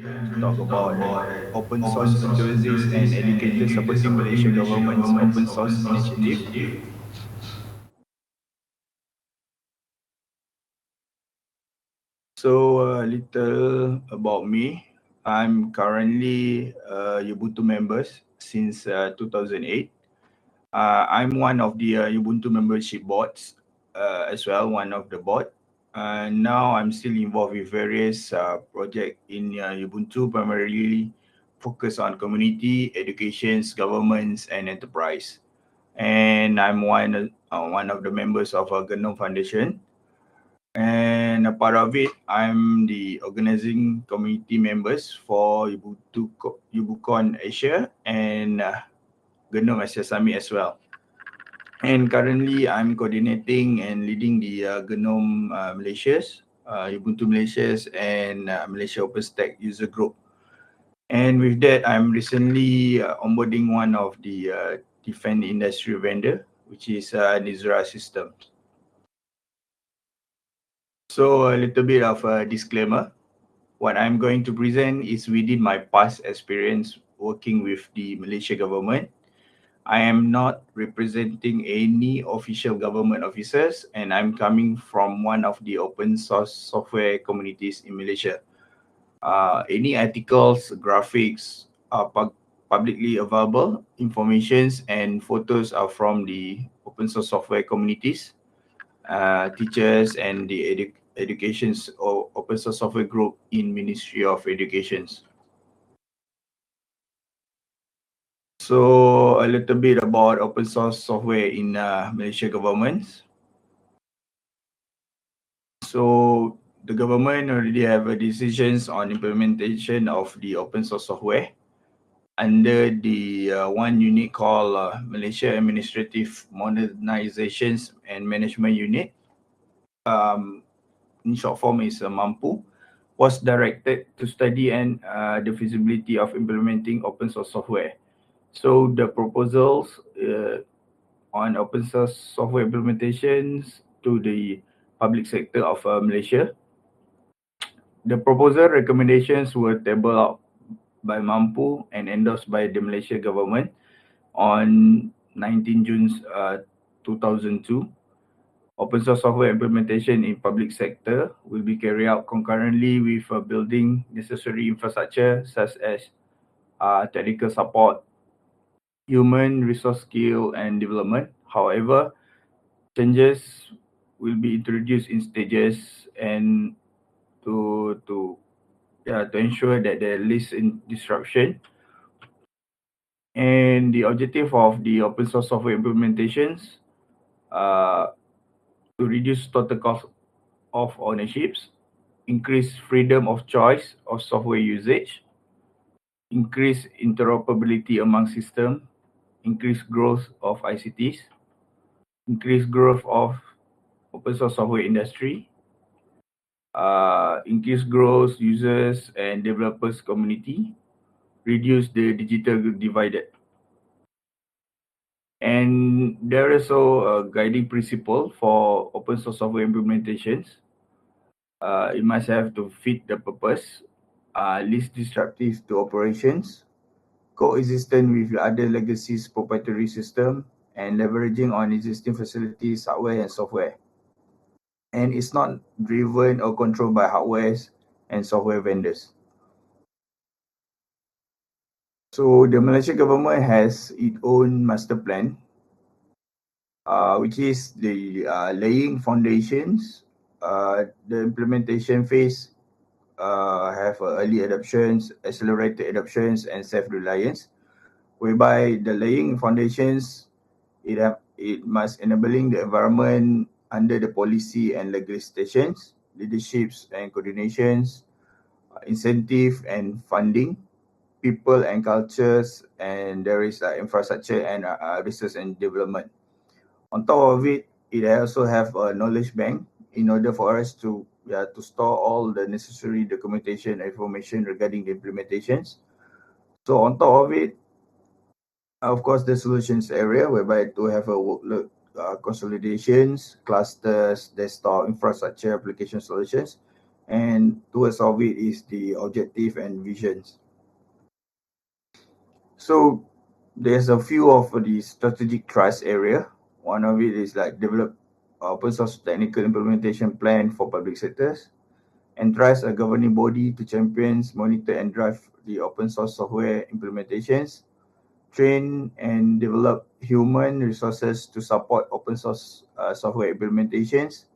to talk about open source enthusiasts and educators supporting Malaysia government's open source initiative. So a little about me. I'm currently Ubuntu members since 2008. I'm one of the Ubuntu membership boards as well, one of the board. Now I'm still involved with various projects in Ubuntu, primarily focused on community, educations, governments, and enterprise. And I'm one of the members of a GNOME Foundation. And a part of it, I'm the organizing community members for UbuCon Asia and GNOME Asia Summit as well. And currently, I'm coordinating and leading the GNOME Malaysia's, Ubuntu Malaysia's, and Malaysia OpenStack user group. And with that, I'm recently onboarding one of the defense industry vendor, which is Nizra Systems. So a little bit of a disclaimer. What I'm going to present is within my past experience working with the Malaysia government. I am not representing any official government officers, and I'm coming from one of the open source software communities in Malaysia. Any articles, graphics are publicly available. Informations and photos are from the open source software communities, teachers, and the education's or open source software group in Ministry of Educations. So a little bit about open source software in Malaysia government. So the government already have a decisions on implementation of the open source software under the one unit called Malaysia Administrative Modernizations and Management Unit. In short form is MAMPU, was directed to study and the feasibility of implementing open source software. So the proposals on open source software implementations to the public sector of Malaysia. The proposal recommendations were tabled out by MAMPU and endorsed by the Malaysia government on 19 June 2002. Open source software implementation in public sector will be carried out concurrently with building necessary infrastructure such as technical support, human resource skill and development. However, changes will be introduced in stages and to ensure that there is disruption. And the objective of the open source software implementations to reduce total cost of ownerships, increase freedom of choice of software usage, increase interoperability among systems, increase growth of ICTs, increase growth of open source software industry, increase growth users and developers community, reduce the digital divide. And there is also a guiding principle for open source software implementations. It must have to fit the purpose, least disruptive to operations, coexistent with other legacies proprietary system, and leveraging on existing facilities, hardware and software. And it's not driven or controlled by hardware and software vendors. So the Malaysia government has its own master plan, which is the laying foundations. The implementation phase have early adoptions, accelerated adoptions, and self-reliance, whereby the laying foundations, it must enabling the environment under the policy and legislations, leaderships and coordinations, incentive and funding, people and cultures, and there is infrastructure and research and development. On top of it, it also have a knowledge bank in order for us to store all the necessary documentation information regarding the implementations. So on top of it, of course, the solutions area whereby to have a workload consolidations, clusters, desktop infrastructure, application solutions, and towards of it is the objective and visions. So there's a few of the strategic trust area. One of it is like develop open source technical implementation plan for public sectors, and trust a governing body to champion, monitor and drive the open source software implementations, train and develop human resources to support open source software implementations,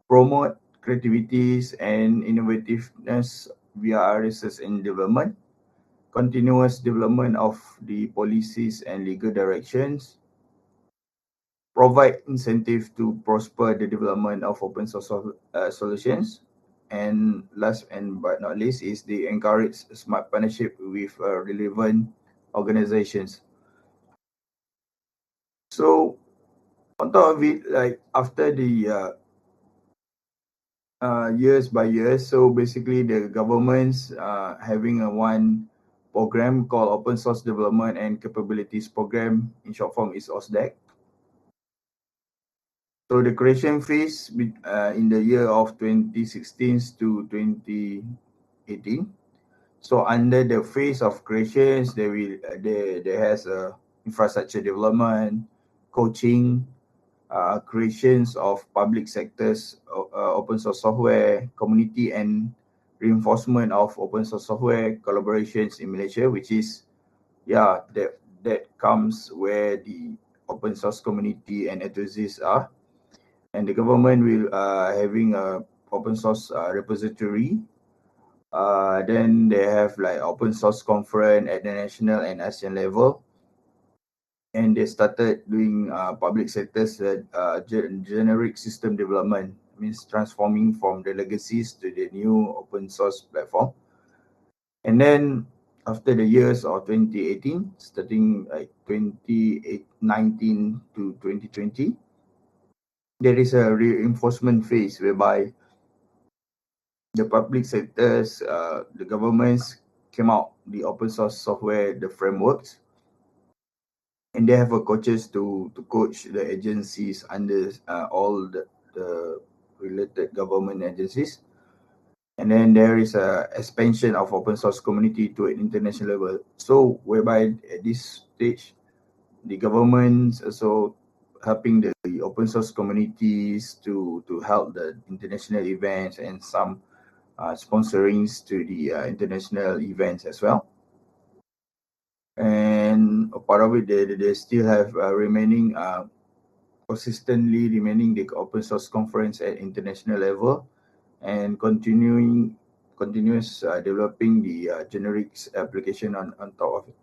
promote creativities and innovativeness via research and development, continuous development of the policies and legal directions, provide incentive to prosper the development of open source solutions, and last and but not least is the encourage smart partnership with relevant organizations. So on top of it, like after the years by years, so basically the government's having a one program called Open Source Development and Capabilities Program, in short form is OSDEC. So the creation phase in the year of 2016 to 2018. So under the phase of creations, there has a infrastructure development, coaching, creations of public sectors, open source software, community and reinforcement of open source software collaborations in Malaysia, which is that comes where the open source community and enthusiasts are, and the government will having a open source repository. Then they have like open source conference at the national and ASEAN level, and they started doing public sectors generic system development, means transforming from the legacies to the new open source platform. And then after the years of 2018, starting like 2019 to 2020, there is a reinforcement phase whereby the public sectors, the governments came out the open source software, the frameworks, and they have a coaches to coach the agencies under all the related government agencies. And then there is a expansion of open source community to an international level. So whereby at this stage, the government also helping the open source communities to help the international events and some sponsorings to the international events as well. And a part of it, they still have remaining consistently remaining the open source conference at international level, and continuous developing the generics application on top of it.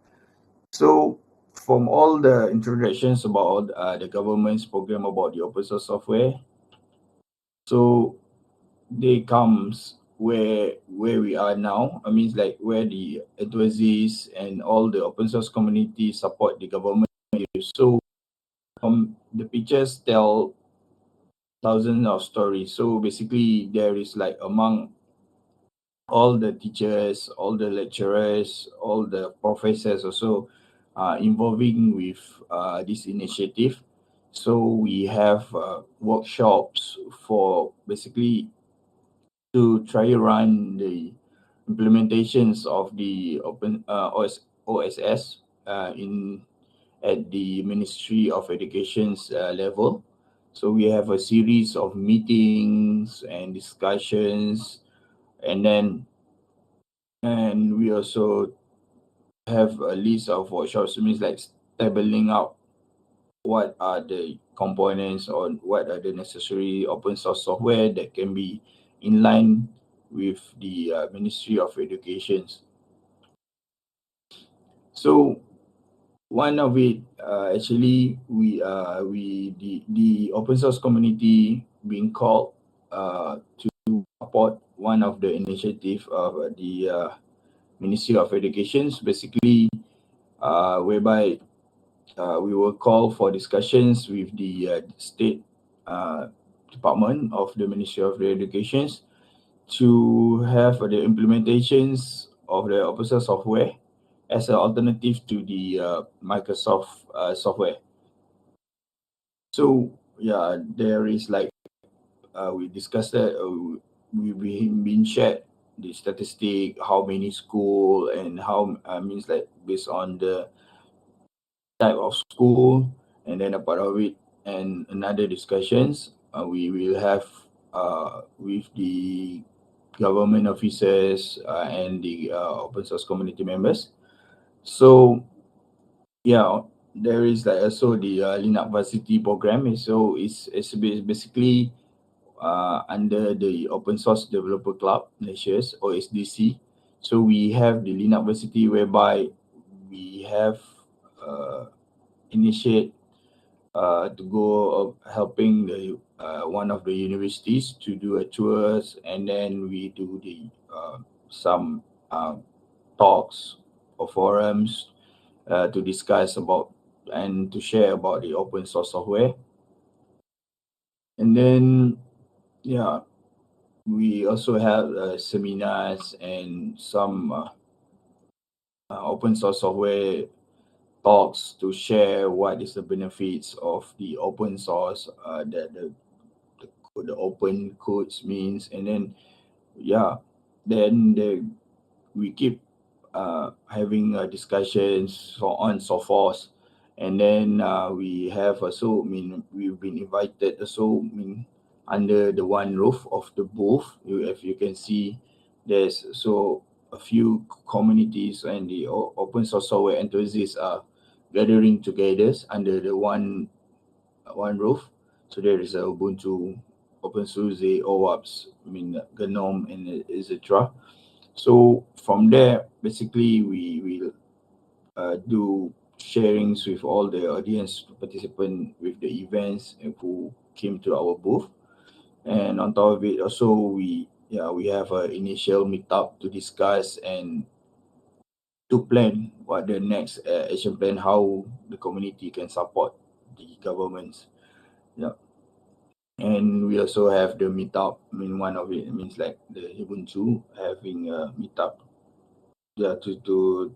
So from all the introductions about the government's program about the open source software, so they comes where we are now. I mean, like where the enthusiasts and all the open source community support the government. So the pictures tell thousands of stories. So basically, there is like among all the teachers, all the lecturers, all the professors also involving with this initiative. So we have workshops for basically to try run the implementations of the open OSS in at the Ministry of Education's level. So we have a series of meetings and discussions, and then we also have a list of workshops. It means like tabling out what are the components or what are the necessary open source software that can be in line with the Ministry of Education. So one of it actually the open source community being called to support one of the initiative of the Ministry of Education, basically whereby we will call for discussions with the state department of the Ministry of Education to have the implementations of the open source software as an alternative to the Microsoft software. So yeah, there is like we discussed that we been shared the statistic, how many school and how means like based on the type of school, and then a part of it and another discussions we will have with the government officers and the open source community members. So yeah, there is like also the Linux Varsity program. So it's basically under the Open Source Developer Club Malaysia's OSDC. So we have the Linux Varsity whereby we have uh, initiate to go helping the one of the universities to do a tours, and then we do the some talks or forums to discuss about and to share about the open source software. And then yeah, we also have seminars and some open source software talks to share what is the benefits of the open source, that the open codes means, and then yeah, then we keep having discussions so on and so forth. And then we have also, I mean, we've been invited also, I mean, under the one roof of the booth. If you can see, there's so a few communities and the open source software enthusiasts are gathering together under the one roof. So there is a Ubuntu, OpenSUSE, OWASP, I mean GNOME, and etc. So from there, basically, we will do sharings with all the audience participant with the events and who came to our booth. And on top of it, also we have an initial meetup to discuss and to plan what the next action plan, how the community can support the governments. Yeah. And we also have the meetup. I mean, one of it means like the Ubuntu having a meetup, yeah, to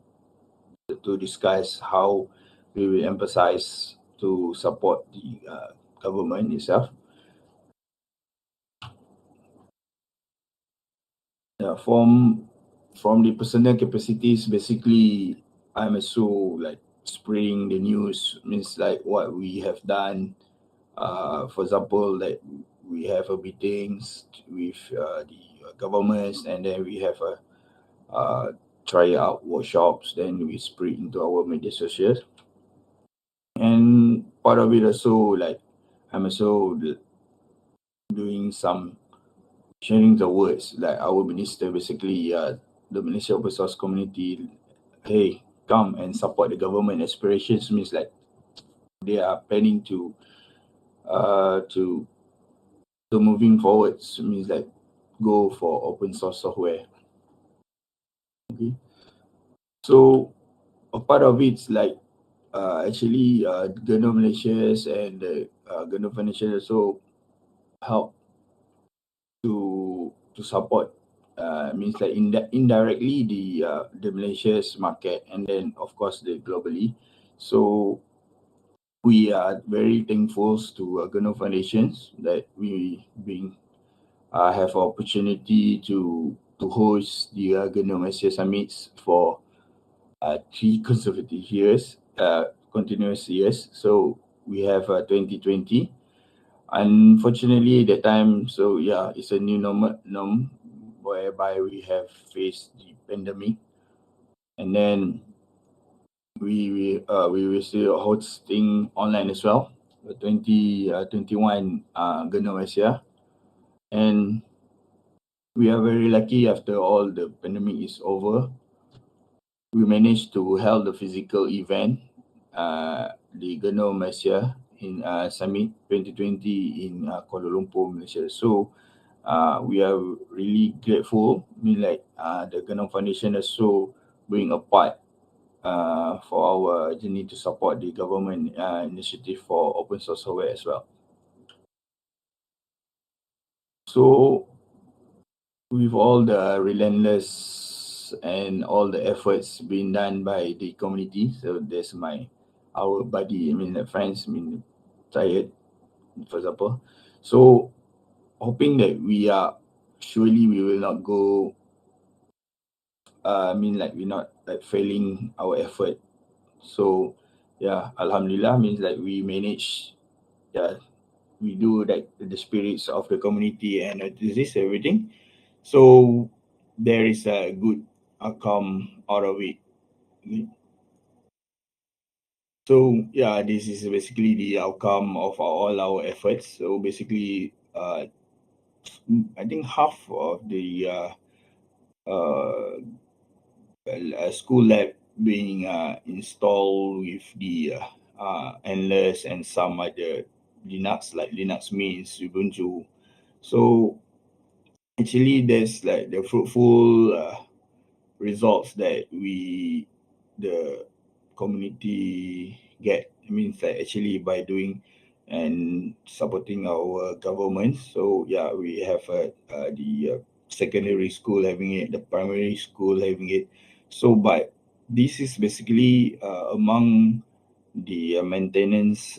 discuss how we will emphasize to support the government itself. Yeah, from the personal capacities, basically, I'm also like spreading the news. Means like what we have done. For example, like we have a meetings with the governments, and then we have a try out workshops. Then we spread into our media socials, and part of it also like I'm also doing some sharing the words like our minister basically the Malaysia open source community, hey, come and support the government aspirations, means like they are planning uh to to moving forwards, means like go for open source software. Okay, so a part of it's like actually GNOME Malaysia's and the GNOME Financial also help to support, means like indirectly the Malaysia's market, and then of course the globally. So we are very thankful to GNOME Foundations that we being have opportunity to host the GNOME Asia Summits for 3 consecutive years, continuous years. So we have 2020. Unfortunately, that time, so yeah, it's a new norm whereby we have faced the pandemic, and then we will still hosting online as well. 2021 GNOME Asia, and we are very lucky after all the pandemic is over, we managed to hold the physical event, the GNOME Malaysia in Summit 2020 in Kuala Lumpur, Malaysia. So we are really grateful. I mean, like the GNOME Foundation also doing a part for our journey to support the government initiative for open source software as well. So with all the relentless and all the efforts being done by the community, so there's our buddy, I mean the friends, I mean Syed, for example. So hoping that we are surely we will not go. I mean, like we're not like failing our effort. So yeah, Alhamdulillah means like we manage. Yeah, we do like the spirits of the community and this everything. So there is a good outcome out of it. So yeah, this is basically the outcome of all our efforts. So basically, I think half of the uh, school lab being installed with the Endless and some other Linux, like Linux means Ubuntu. So actually, there's like the fruitful results that the community get. I mean, it's like actually by doing and supporting our government. So yeah, we have the secondary school having it, the primary school having it. So but this is basically among the maintenance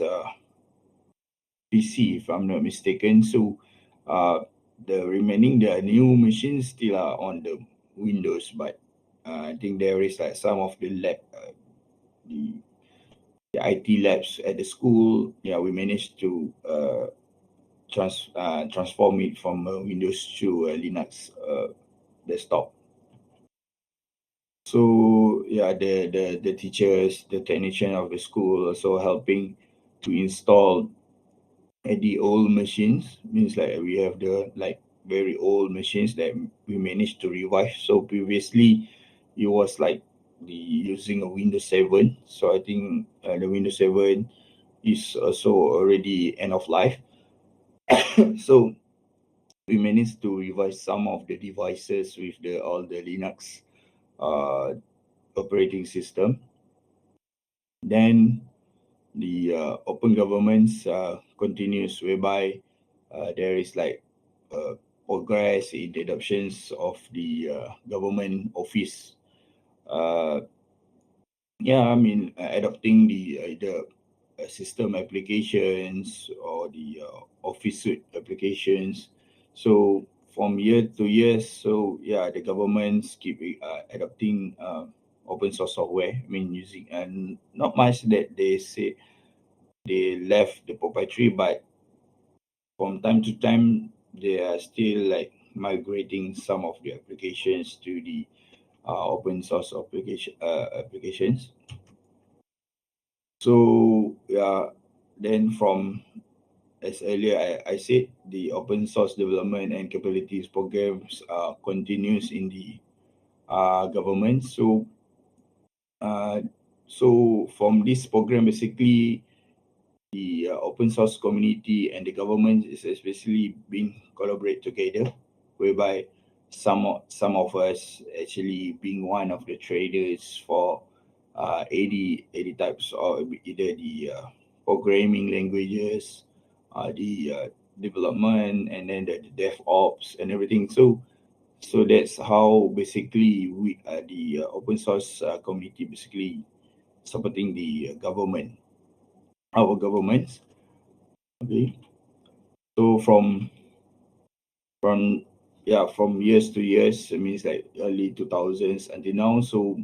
PC, if I'm not mistaken. So the remaining the new machines still are on the Windows, but I think there is like some of the lab, the, the IT labs at the school. Yeah, we managed to transform it from Windows to Linux desktop. So yeah, the teachers, the technician of the school also helping to install at the old machines. Means like we have the like very old machines that we managed to revive. So previously it was like the using a Windows 7. So I think the Windows 7 is also already end of life. So we managed to revive some of the devices with the all the Linux uh, operating system. Then the open governments continues, whereby there is like progress in the adoptions of the government office. Uh, yeah, I mean adopting the system applications or the office suite applications. So from year to year, so yeah, the governments keep adopting open source software. I mean using and not much that they say they left the proprietary, but from time to time they are still like migrating some of the applications to the open source applications. So yeah, then from as earlier I said, the open source development and capabilities programs continues in the government. Uh, so from this program, basically the open source community and the government is especially being collaborate together, whereby some of us actually being one of the traders for 80 types or either the programming languages, the development, and then the DevOps and everything. So that's how basically we the open source community basically supporting the government, our governments. Okay. So from yeah, from years to years, it means like early 2000s until now. So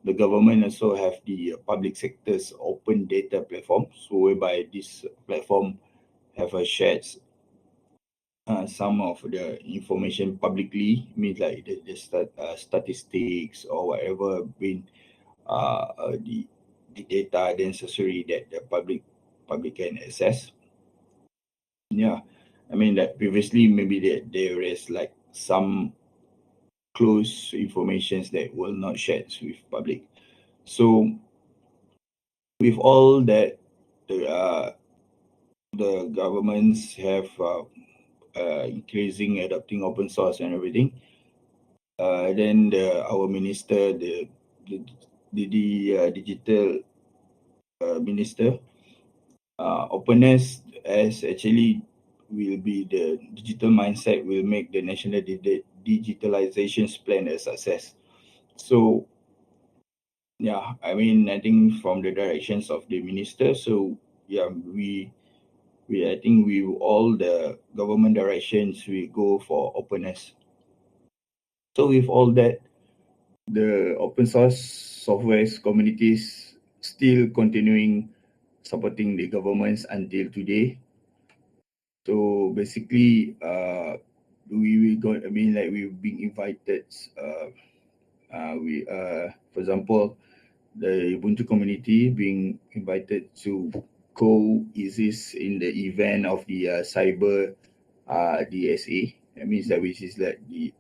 the government also have the public sector's open data platform. So whereby this platform have a shared some of the information publicly, means like statistics or whatever been the data necessary that the public can access. Yeah, I mean that previously maybe there is like some close informations that will not shared with public. So with all that, the governments have increasing adopting open source and everything. Then our minister, the digital minister, openness as actually will be the digital mindset will make the national digitalization plan a success. So yeah, I mean I think from the directions of the minister, so yeah, we I think we all the government directions we go for openness. So with all that, the open source software communities still continuing supporting the governments until today. So basically, we got. I mean, like we've been invited. For example, the Ubuntu community being invited to co-exist in the event of the cyber DSA. That means that which is like the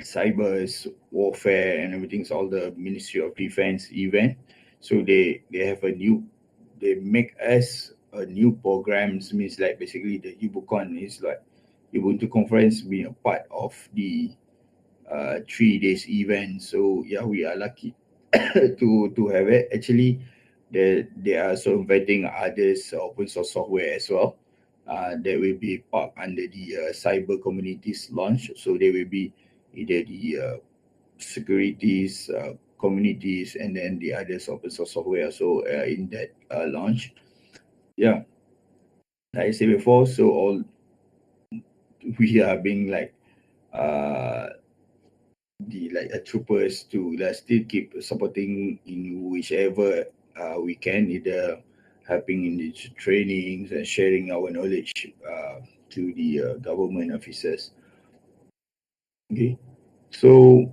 cyber warfare and everything's all the Ministry of Defense event. So they have a new, they make us a new programs, means like basically the Ubucon is like Ubuntu conference being a part of the 3 days event. So yeah, we are lucky to have it. Actually, they are also inviting others open source software as well. That will be part under the cyber communities launch. So they will be either the securities communities and then the others open source software. So in that launch, yeah, like I said before, so all we are being like uh the like troopers to still keep supporting in whichever we can, either helping in the trainings and sharing our knowledge to the government officers. Okay, so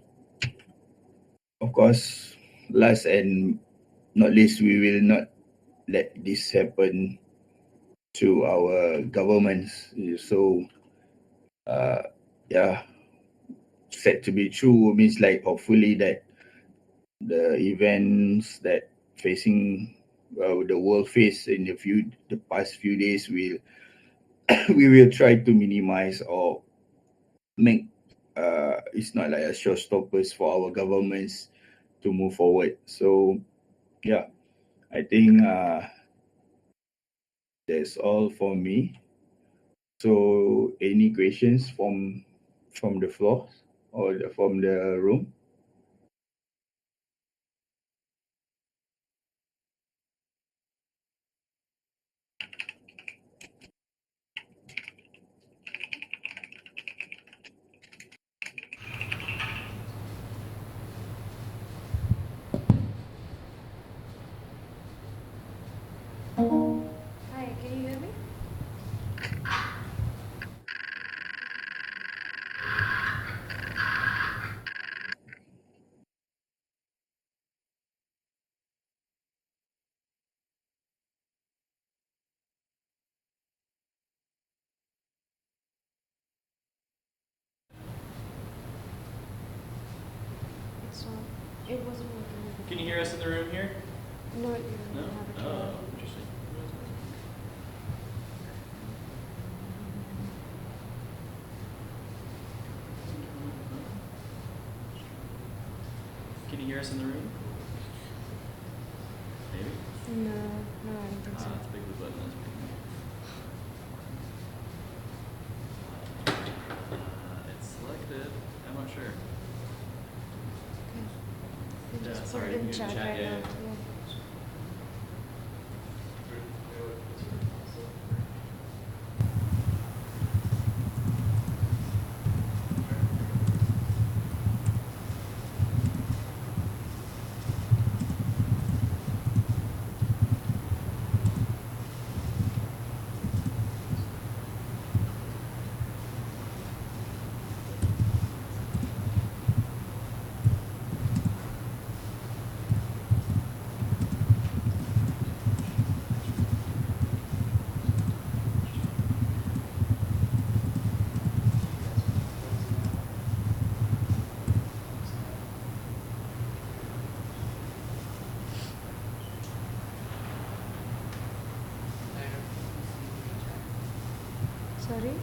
of course, last and not least, we will not let this happen to our governments. So yeah, said to be true means like hopefully that the events that facing the world face in the past few days will we will try to minimize or make it's not like a showstoppers for our governments to move forward. So yeah, I think that's all for me. So any questions from the floor or from the room? Hi, can you hear me? It's not. It wasn't working. Can you hear us in the room here? No, it No? didn't have it. Oh, interesting. Can you hear us in the room? Maybe? No, I don't think so. That's a big blue button. That's pretty it's selected. I'm not sure. Okay. You Yeah, just put sorry, it in you can chat chat, right yeah, now. yeah. Sorry?